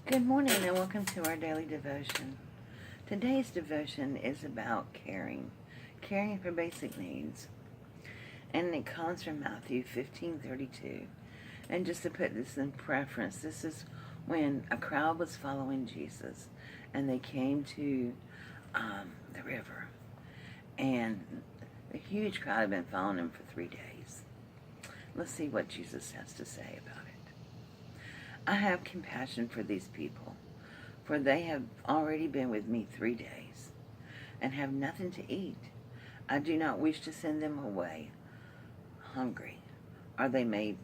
Good morning and welcome to our daily devotion. Today's devotion is about caring for basic needs. And it comes from Matthew 15:32. And just to put this in preference, this is when a crowd was following Jesus and they came to the river. And a huge crowd had been following him for 3 days. Let's see what Jesus has to say about it. I have compassion for these people, for they have already been with me 3 days and have nothing to eat. I do not wish to send them away hungry, or they may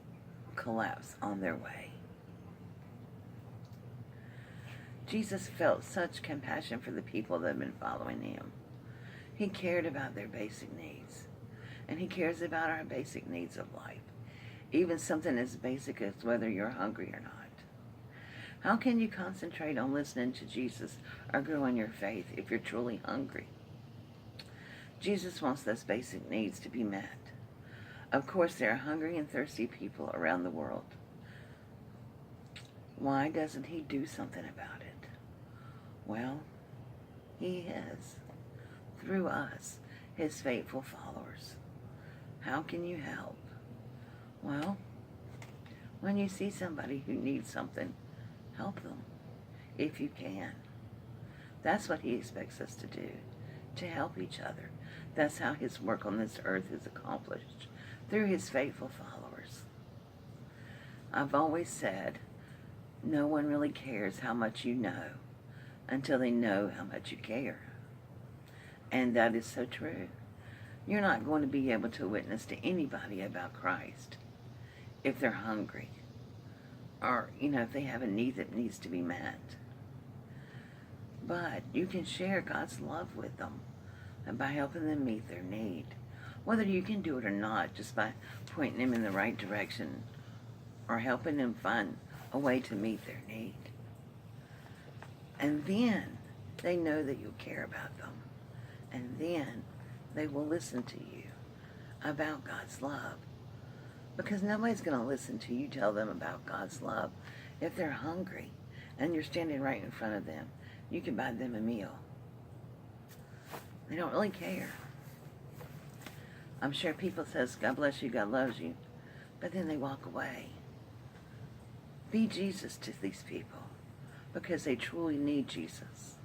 collapse on their way. Jesus felt such compassion for the people that had been following him. He cared about their basic needs, and he cares about our basic needs of life, even something as basic as whether you're hungry or not. How can you concentrate on listening to Jesus or grow in your faith if you're truly hungry? Jesus wants those basic needs to be met. Of course, there are hungry and thirsty people around the world. Why doesn't he do something about it? Well, he is, through us, his faithful followers. How can you help? Well, when you see somebody who needs something, help them, if you can. That's what he expects us to do, to help each other. That's how his work on this earth is accomplished, through his faithful followers. I've always said, no one really cares how much you know until they know how much you care. And that is so true. You're not going to be able to witness to anybody about Christ if they're hungry, or, if they have a need that needs to be met. But you can share God's love with them and by helping them meet their need. Whether you can do it or not, just by pointing them in the right direction or helping them find a way to meet their need. And then they know that you care about them. And then they will listen to you about God's love. Because nobody's going to listen to you tell them about God's love if they're hungry and you're standing right in front of them. You can buy them a meal. They don't really care. I'm sure people says, God bless you, God loves you, but then they walk away. Be Jesus to these people because they truly need Jesus.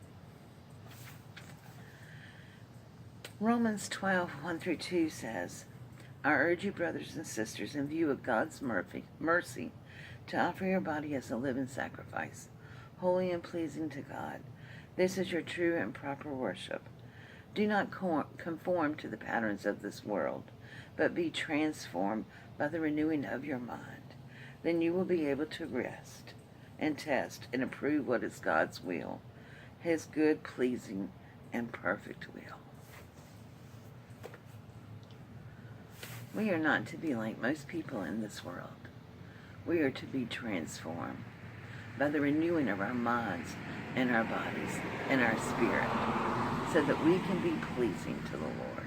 Romans 12:1-2 says, I urge you, brothers and sisters, in view of God's mercy, to offer your body as a living sacrifice, holy and pleasing to God. This is your true and proper worship. Do not conform to the patterns of this world, but be transformed by the renewing of your mind. Then you will be able to rest and test and approve what is God's will, his good, pleasing, and perfect will. We are not to be like most people in this world. We are to be transformed by the renewing of our minds and our bodies and our spirit, so that we can be pleasing to the Lord,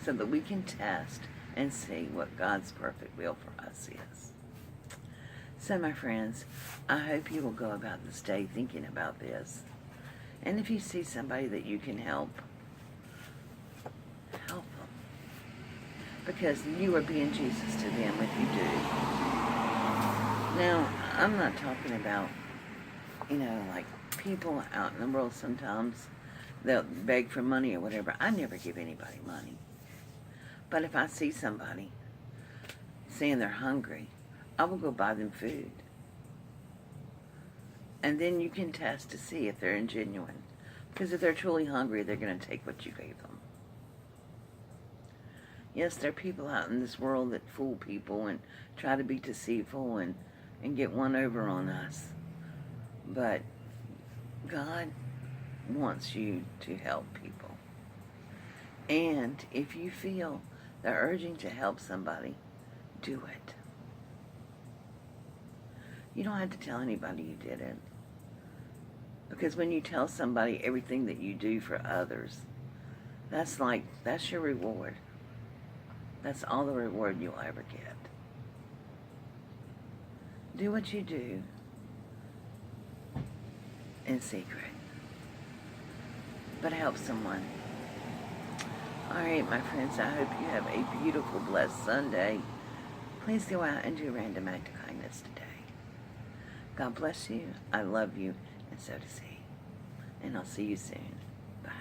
so that we can test and see what God's perfect will for us is. So, my friends, I hope you will go about this day thinking about this. And if you see somebody that you can help them. Because you are being Jesus to them if you do. Now, I'm not talking about, like people out in the world sometimes, they'll beg for money or whatever. I never give anybody money. But if I see somebody saying they're hungry, I will go buy them food. And then you can test to see if they're genuine. Because if they're truly hungry, they're going to take what you gave them. Yes, there are people out in this world that fool people and try to be deceitful and get one over on us. But God wants you to help people. And if you feel the urging to help somebody, do it. You don't have to tell anybody you did it. Because when you tell somebody everything that you do for others, that's your reward. That's all the reward you'll ever get. Do what you do in secret, but help someone. All right, my friends, I hope you have a beautiful, blessed Sunday. Please go out and do a random act of kindness today. God bless you. I love you, and so does He. And I'll see you soon. Bye.